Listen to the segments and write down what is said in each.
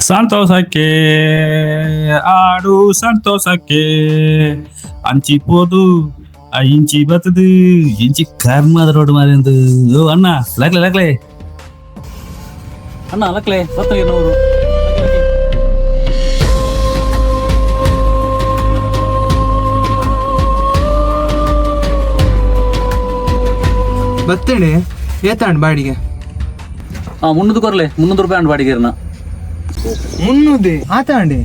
ಸಂತೋಷಕ್ಕೆ ಆಡು ಸಂತೋಷಕ್ಕೆ ಹಂಚಿಪೋದು ಆ ಇಂಚಿ ಬರ್ತದು ಇಂಚಿ ಕರ್ಮದ ರೋಡ್ ಮಾರಿಂದು ಓ ಅಣ್ಣ ಲಕ್ಲೆ ಲಕ್ಲೆ ಅಣ್ಣ ಲಕ್ಲೆ ಸತ್ತಗೆ ನೋಡು ಬತ್ತೇನೆ ಏತಾಂಡ್ ಬಾಡಿಗೆ 300 ಕೊರ್ಲೆ 300 ರೂಪಾಯಿ ಅಂಡ್ ಬಾಡಿಗೆ 300 ಆತಾಂಡೆ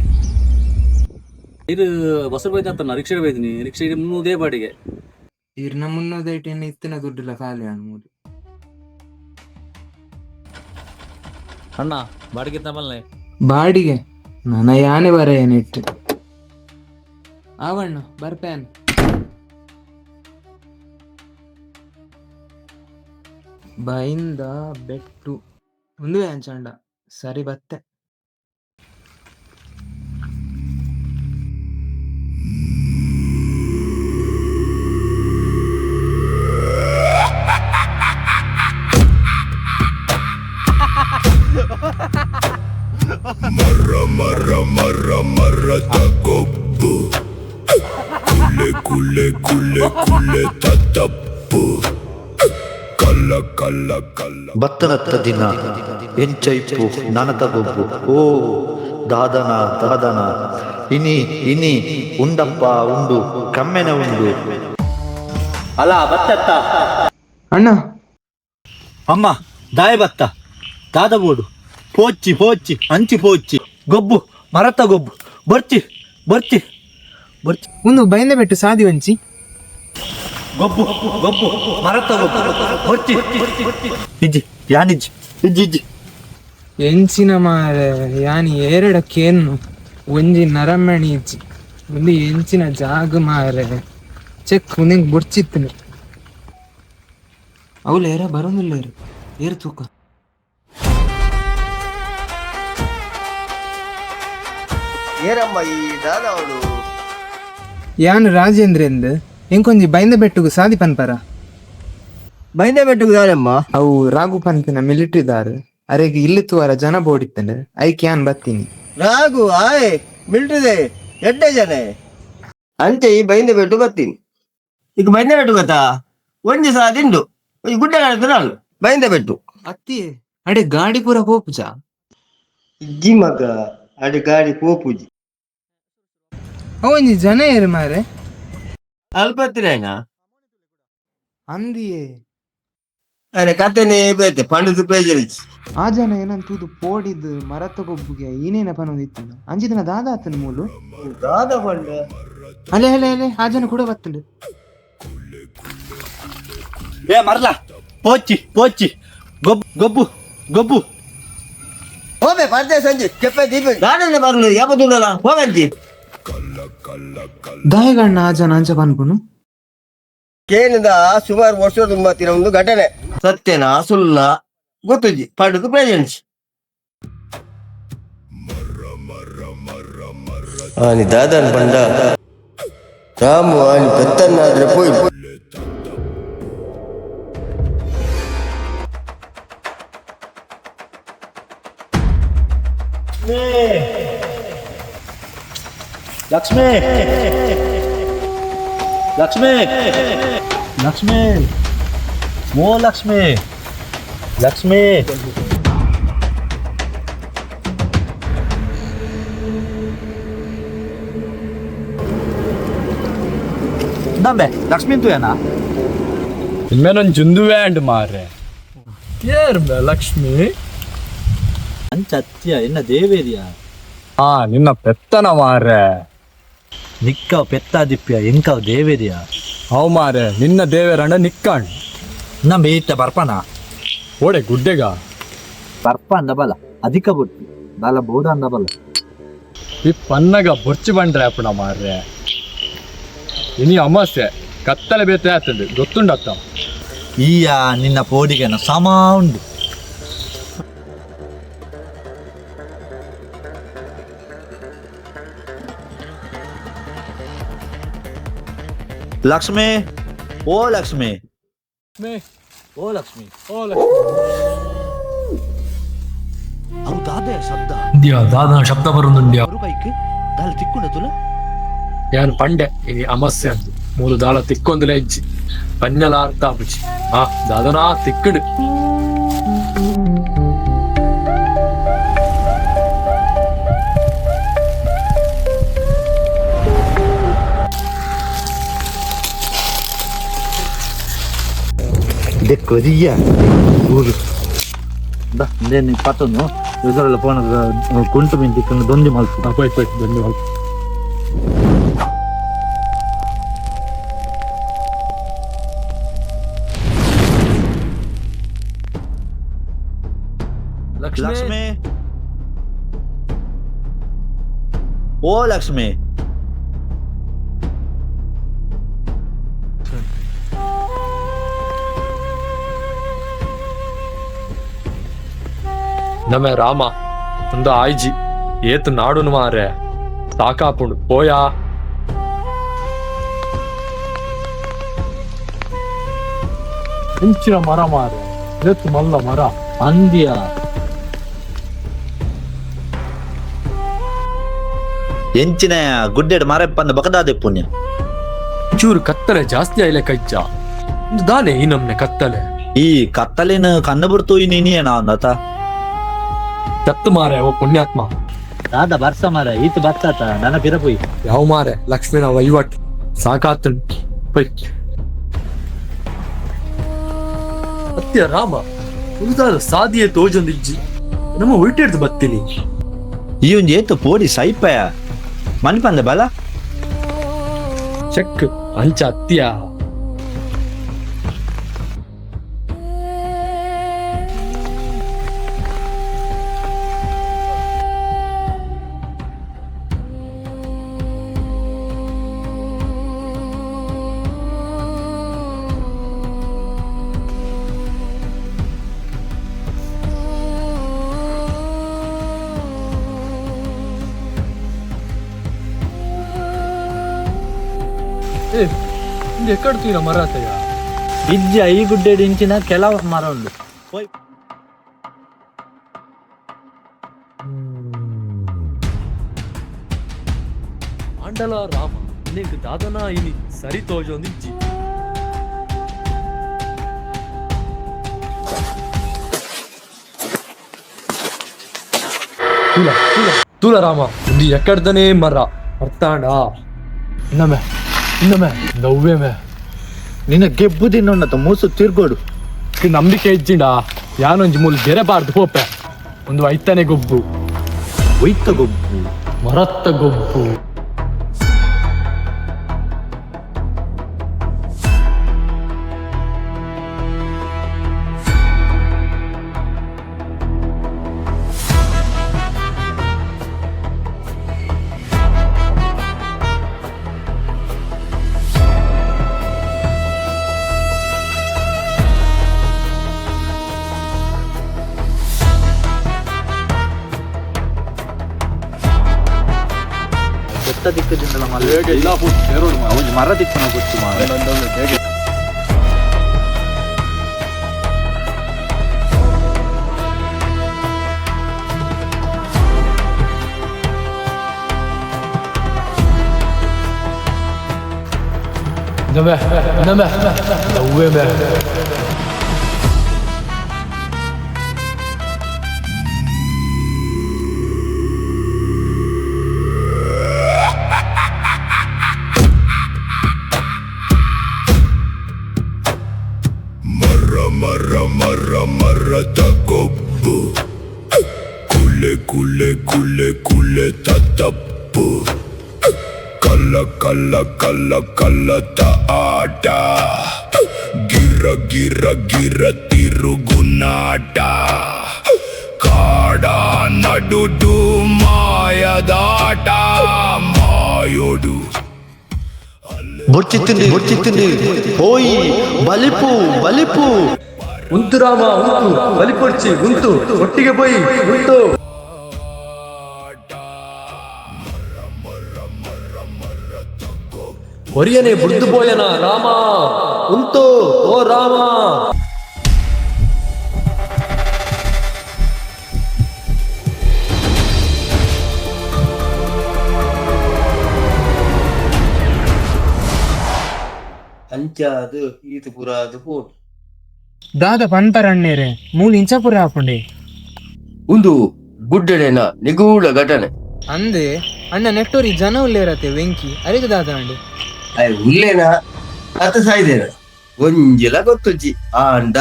ಇದು ಬಸ್ ಬೈತ ಅಂತ ರಿಕ್ಷಾ ಬೈತೀನಿ ರಿಕ್ಷಾ 300 ಬಾಡಿಗೆ ಇರ್ನ 300 ಐಟೇನೆ ಇತ್ತಿನ ದುಡ್ಡಿಲ್ಲ ಖಾಲಿ ಅಣ್ಣ ಅಣ್ಣ ಬಾಡಿಗೆ ತಮ್ಮಲ್ನೆ ಬಾಡಿಗೆ ನನ್ನ ಯಾನೆ ಬರ ಏನಿಟ್ಟು ಆವಣ್ಣ ಬರ್ಪೇನ್ ಬೈಂದ ಬೆಟ್ಟು ಒಂದು ಅಂಚಂಡ ಸರಿ ಬತ್ತೆ ಮರ ಮರ ಮರ ಮರದ ಕೊಬ್ಬು ಕುಲೆ ಕುಲೆ ಕುಲೆ ಕುಲೆ ತತ್ತಪ್ಪು ಕಲ್ಲ ಕಲ್ಲ ಕಲ್ಲ ಬತ್ತನತ್ತ ದಿನ ಎಂಚೈಪು ನನತ ಗೊಬ್ಬು ಓ ದಾದನ ದಾದನ ಇನಿ ಇನಿ ಉಂಡಪ್ಪ ಉಂಡು ಕಮ್ಮೆನ ಉಂಡು ಅಲ ಬತ್ತತ್ತ ಅಣ್ಣ ಅಮ್ಮ ದಾಯ ಬತ್ತ ದಾದ ಬೋಡು ಪೋಚಿ ಪೋಚಿ ಅಂಚಿ ಪೋಚಿ ಗೊಬ್ಬು ಮರತ ಗೊಬ್ಬು ಬರ್ಚಿ ಬರ್ಚಿ ಬರ್ಚಿ ಒಂದು ಬೈಂದ ಬೆಟ್ಟು ಸಾದಿ ವಂಚಿ ಗೊಬ್ಬು ಗೊಬ್ಬು ಮರತ ಗೊಬ್ಬು ಬರ್ಚಿ ಇಜ್ಜಿ ಯಾನಿಜ್ಜಿ ಇಜ್ಜಿ ಇಜ್ಜಿ ಎಂಚಿನ ಮಾರೆ ಯಾನಿ ಎರಡಕ್ಕೇನು ಒಂಜಿ ನರಮಣಿ ಇಜ್ಜಿ ಒಂದು ಎಂಚಿನ ಜಾಗ ಮಾರೆ ಚೆಕ್ ನಿಂಗೆ ಬುಡ್ಚಿತ್ತನು ಅವಳು ಏರ ಬರೋದಿಲ್ಲ ಏರು ತೂಕ ಏನಮ್ಮ ಈ ದಾದ ಅವಳು ಯಾನು ರಾಜೇಂದ್ರ ಎಂದು ಇಂಕೊಂಜಿ ಬೈಂದ ಬೆಟ್ಟುಗು ಸಾದಿ ಪನ್ಪರ ಬೈಂದ ಬೆಟ್ಟುದಾರಮ್ಮ ಅವು ರಾಘು ಪನ್ಪಿನ ಮಿಲಿಟರಿ ದಾರು ಅರೆಗೆ ಇಲ್ಲಿ ತೂವರ ಜನ ಬೋಡಿತ್ತಂದ್ರೆ ಐಕ್ ಯಾನ್ ಬತ್ತೀನಿ ರಾಗು ಆಯ್ ಮಿಲ್ಟ್ರಿದೆ ಎಡ್ಡೆ ಜನ ಅಂತೆ ಈ ಬೈಂದ ಬೆಟ್ಟು ಬರ್ತೀನಿ ಈಗ ಬೈಂದ ಬೆಟ್ಟು ಗೊತ್ತಾ ಒಂಜಿ ಸಲ ತಿಂಡು ಈ ಗುಡ್ಡ ನಾನು ಬೈಂದ ಬೆಟ್ಟು ಅತ್ತಿ ಅಡೆ ಗಾಡಿ ಪೂರ ಹೋಪುಜ ಇಜ್ಜಿ ಮಗ ಅಡಿ ಗಾಡಿ ಪೋಪುಜಿ ಅವೊಂಜಿ ಜನ ಏರು ಮಾರೆ ಅಲ್ಪತ್ತಿರೇನ ಅಂದಿಯೇ ಅರೆ ಕತೆನೆ ಬೇತೆ ಪಂಡಿತು ಪೇಜರಿಚ್ ಆ ಜನ ಏನಂತೂದು ಪೋಡಿದ್ ಮರತ ಗೊಬ್ಬುಗೆ ಏನೇನ ಪನೋದಿತ್ತಲ್ಲ ಅಂಜಿದನ ದಾದ ಆತನ ಮೂಲು ದಾದ ಪಂಡ ಅಲೆ ಅಲೆ ಅಲೆ ಆ ಜನ ಕೂಡ ಬತ್ತಂಡು ಏ ಮರಲ ಪೋಚಿ ಪೋಚಿ ಗೊಬ್ಬು ಗೊಬ್ಬು ಗೊಬ್ಬು ಹೋವೆ ಪರ್ದೆ ಸಂಜೆ ಕೆಪ್ಪೆ ದೀಪ ಗಾಡಿಯಲ್ಲಿ ಬರಲು ಯಾವತ್ತುಂಡಲ್ಲ ಹೋಗಂಜಿ ದಾಯಗಣ್ಣ ಆ ಜನ ಅಂಚ ಪನ್ಪುನು ಕೇನಿಂದ ಸುಮಾರು ವರ್ಷದ ತುಂಬತ್ತಿನ ಒಂದು ಘಟನೆ ಸತ್ಯನ ಸುಳ್ಳ ಗೊತ್ತುಜಿ ಪಂಡಿತು ಪ್ರೆಸೆನ್ಸ್ ಆನಿ ದಾದನ್ ಬಂಡ ರಾಮು ಆನಿ ಪೆತ್ತನ್ನಾದ್ರೆ ಪೋಯ್ ಲಕ್ಷ್ಮಿ ಲಕ್ಷ್ಮಿ ಲಕ್ಷ್ಮಿ ಮೋ ಲಕ್ಷ್ಮಿ ಲಕ್ಷ್ಮಿ ದಂಬೆ ಲಕ್ಷ್ಮಿ ತೂಯನ ಇನ್ಮೇಲೊಂದು ಜುಂದುವೆ ಅಂಡ್ ಮಾರ್ರೆ ಲಕ್ಷ್ಮಿ ಅಂಚ ಅತ್ಯ ಎನ್ನ ದೇವೇರಿಯಾ ನಿನ್ನ ಪೆತ್ತನ ಮಾರ್ರೆ ನಿಕ್ಕವ್ ಪೆತ್ತ ದಿಪ್ಯ ಎಂಕವ್ ದೇವೇರಿಯಾ ಅವ್ ಮಾರೆ ನಿನ್ನ ದೇವರಣ್ಣ ನಿಕ್ಕಂಡ್ ನಮ್ಮ ಈತ ಬರ್ಪನ ಓಡೆ ಗುಡ್ಡೆಗ ಬರ್ಪ ಅಂದ ಬಲ ಅಧಿಕ ಬುಟ್ಟಿ ಬಲ ಬೋಡ ಅಂದ ಬಲ ಈ ಪನ್ನಗ ಬೊರ್ಚಿ ಬಂಡ್ರೆ ಅಪ್ಪಣ ಮಾರ್ರೆ ಇನಿ ಅಮಾಸ್ಯೆ ಕತ್ತಲೆ ಬೇತೆ ಆತಂದು ಗೊತ್ತುಂಡತ್ತ ಈಯ ನಿನ್ನ ಪೋಡಿಗೆನ ಸಮ ಉಂಡು ಲಕ್ಷ್ಮಿ ಓ ಲಕ್ಷ್ಮಿ ಓ ಲಕ್ಷ್ಮಿ ಓ ಲಕ್ಷ್ಮಿ ಹೌದಾ ದಾದಯ ಶಬ್ದ ದಾದನ ಶಬ್ದ ಬರುന്നുಂಡ್ಯಾ ಬರು ಕೈಕ್ ದಾಲ ತಿಕ್ಕುಂಡ ತುಲ ಯಾನ್ ಪಂಡೆ ಇನಿ ಅಮಸ್ಯೆ ಅಂದು ಮೂಲು ದಾಳ ತಿಕ್ಕೊಂದುಲೆ ಇಜ್ಜಿ ಪನ್ಯಲ ಅರ್ಥ ಆಪುಜಿ ದಾದನಾ ತಿಕ್ಕುಡು ಕೊರಿಯ ಊರು ನೀನು ಪತ್ತನು ಇದರಲ್ಲ ಪೋನ ಕುಂಟು ಮಿಂಚಿಕೊಂಡು ದೊಂದಿ ಮಲ್ಪು ಪೋಯ್ತು ಧನ್ಯವಾದ. ಲಕ್ಷ್ಮಿ ಓ ಲಕ್ಷ್ಮಿ ನಮೆ ರಾಮ ಒಂದು ಆಯ್ಜಿ ಏತು ನಾಡುನು ಮಾರೆ ಸಾಕಾಪುಂಡು ಪೋಯಾ ಹೆಂಚಿನ ಮರ ಮಾರೆ ಎತ್ತು ಮಲ್ಲ ಮರ ಅಂದ್ಯ ಎಂಚಿನ ಗುಡ್ಡೆಡ್ ಮಾರೆಪ್ಪಂದ ಬಕದಾದೆ ಪುಣ್ಯ ಚೂರು ಕತ್ತಲೆ ಜಾಸ್ತಿ ಆಯ್ಲೆ ಕಜ್ಜ ಒಂದು ದಾನೆ ಈ ನಮ್ನೆ ಕತ್ತಲೆ ಈ ಕತ್ತಲಿನ ಕಣ್ಣು ಬರ್ತು ನೀನೇನ ಅಂದತ ತತ್ತು ಮಾರೆ ಓ ಪುಣ್ಯಾತ್ಮ ದಾದ ಬರ್ಸ ಮಾರ ಈತ ಬರ್ತಾತ ನನ್ನ ಪಿರಪುಯ್ ಯಾವ ಮಾರೆ ಲಕ್ಷ್ಮಿನ ವಹಿವಾಟ್ ಸಾಕಾತು ಪೈ ಸತ್ಯ ರಾಮ ಉಳಿದಾದ ಸಾದಿಯೇ ತೋಜೊಂದಿಜ್ಜಿ ನಮ್ಮ ಹೊರಟಿಡ್ದು ಬತ್ತೀನಿ ಈ ಒಂದು ಏತು ಪೋಡಿ ಸೈಪಯ ಮನ್ಪಂದ ಬಲ ಚೆಕ್ ಅಂಚ ಅತ್ಯ ಎಕ್ಕಡ್ತೀನ ಮರ ಆತಯ್ಯ ಇಜ್ಜ ಈ ಗುಡ್ಡೆಡ್ ಇಂಚಿನ ಕೆಲವು ಮರ ಉಂಡು ಆಂಡಲ ರಾಮ ನಿಂಗೆ ದಾದನ ಇನಿ ಸರಿ ತೋಜೊಂದಿಜ್ಜಿ ತೂಲ ತೂಲ ತೂಲ ರಾಮ ಒಂದು ಎಕ್ಕಡ್ದನೇ ಮರ ಅರ್ಥಾಂಡ ಇನ್ನೊಮ್ಮೆ ನವ್ವೆ ಮೇ ನಿನ್ನ ಗೆಬ್ಬು ತಿನ್ನೊಂಡತ ಮೂಸು ತಿರ್ಗೋಡು ನಂಬಿಕೆ ಇಜ್ಜಿಂಡ ಯಾನೊಂಜಿ ಮೂಲ ಗೆರೆಬಾರ್ದು ಹೋಪೆ ಒಂದು ಐತನೆ ಗೊಬ್ಬು ಒಯ್ತ ಗೊಬ್ಬು ಮರತ್ತ ಗೊಬ್ಬು ಬೆತ್ತ ದಿಕ್ಕದಿಂದ ಮರ ದಿಕ್ಕನ ಗೊತ್ತು ಮಾರ ನವ್ವೆ ಮೇ ಮರದ ಕೊಬ್ಬು ಕುಲೆ ಕುಲೆ ಕುಲೆ ಕುಲೆ ತಪ್ಪು ಕಲ್ಲ ಕಲ್ಲ ಕಲ್ಲ ಕಲ್ಲದ ಆಟ ಗಿರ ಗಿರ ಗಿರ ತಿರುಗುನಾಟ ಕಾಡ ನಡುಡು ಮಾಯದಾಟ ಮಾಯೋಡು ಬೊಚ್ಚಿತ್ತಿಂದಿ ಹೋಯಿ ಬಲಿಪು ಬಲಿಪು ಉಂಟು ರಾಮ ಉಂಟು ಬಲಿಪೊಡ್ಚಿ ಉಂಟು ಒಟ್ಟಿಗೆ ಪೋಯಿ ಉಂಟು ಒರಿಯನೆ ಬುಡ್ದು ಪೋಯನ ರಾಮ ಉಂಟು ಓ ರಾಮ ಅಂಚಾದು ಈತು ಪುರಾದು ಪೋಡು ದಾದ ಪನ್ಪರಣ್ಣೇರೆ 3 ಇಂಚ ಪುರ ಹಾಕೊಂಡೆ ಒಂದು ಬುಡ್ಡಡೆನ ನಿಗೂಢ ಘಟನೆ ಅಂದೆ ಅಣ್ಣ ನೆಟ್ಟೋರಿ ಜನ ಉಳ್ಳೇರತ್ತೆ ವೆಂಕಿ ಅರೆಗೆ ದಾದ ಅಂಡೆ ಅಯ್ಯ ಉಲ್ಲೇನ ಅತ ಸಾಯ್ದೇನ ಒಂಜಿಲ ಗೊತ್ತುಜ್ಜಿ ಆಂಡ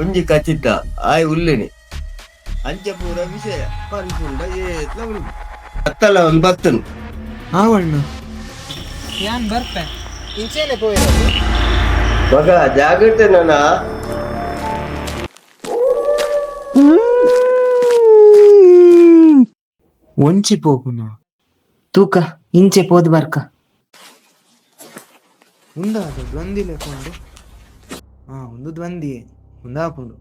ಒಂಜಿ ಕಚಿತ್ತ ಆಯ್ ಉಲ್ಲೇನೆ ಅಂಚ ಪೂರ ವಿಷಯ ಪನ್ಪುಂಡ ಏತ್ಲ ಉಂಡು ಅತ್ತಲ್ಲ ಒಂದು ಭಕ್ತನು ಆವಣ್ಣ ಯಾನ್ ಬರ್ಪೆ ಇಂಚೇನೆ ಪೋಯಿರೋದು ಮಗ ಜಾಗ್ರತೆ ನನ್ನ ಒಂಚಿ ಪೋಪುನ ತೂಕ ಇಂಚೆ ಪೋದ್ ಬರ್ಕ ಉಂದಾದ ದ್ವಂದಿ ಲೆಕ್ಕೊಂಡು ಒಂದು ದ್ವಂದಿಯೇ ಉಂದಾಪುಂಡು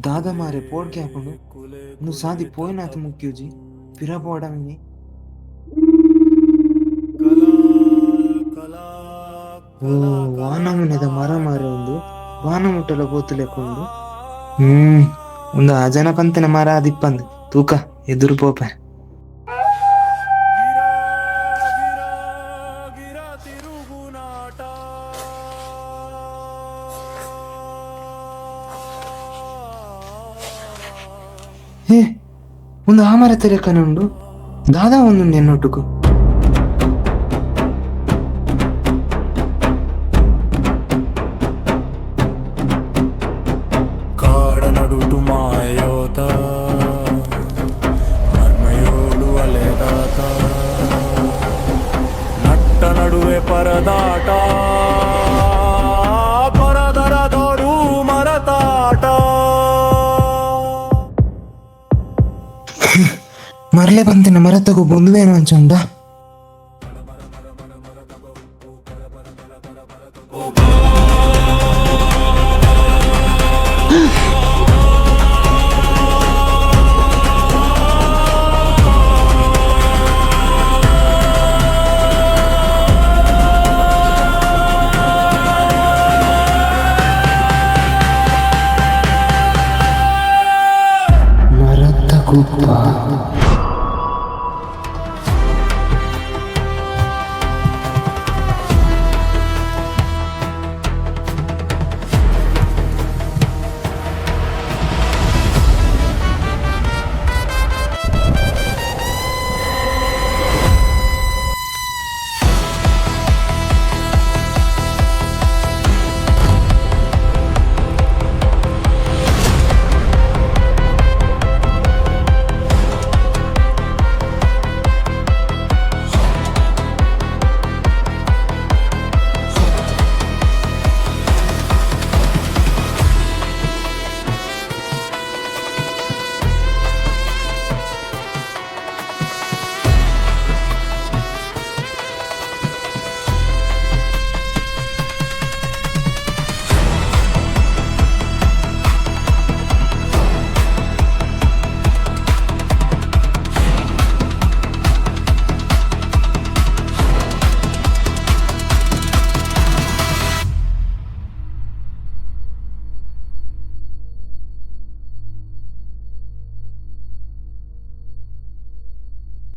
ದಾದ ಮಾರೆ ಪೋಡ್ಕೆ ಹಾಕೊಂಡು నువ్వు సాది పోయినాత ముఖ్యూజీ పిరపోవడమే ಓ ವಾನಮುನೆದ ಮರ ಮಾರೆ ಒಂದು ವಾನಮುಟ್ಟಲ ಬೋತು ಲೆಕ್ಕೊಂಡು ಒಂದು ಅಜನ ಪಂತನ ಮರ ದಿಪ್ಪಂದು ತೂಕ ಎದುರು ಪೋಪೆ ಹೇ ಒಂದು ಆ ಮರ ತೆರೆಕನುಂಡು ದಾದಾ ಒಂದು ನೆನ್ನೊಟ್ಟುಕು ಕಾಡನಡುಟು ಮಾಯೋತ ಮನ್ಮಯೋಡು ಅಲೆದಾತ ನಟ್ಟ ನಡುವೆ ಪರದಾಟ ಪರದರದೋರು ಮರತಾಟ ಮರಲೆ ಬಂತಿನ ಮರ ತಗೋ ಬಂದುವೇನು ಅಂಚುಂಡ ಮರತ ಗುಪ್ಪ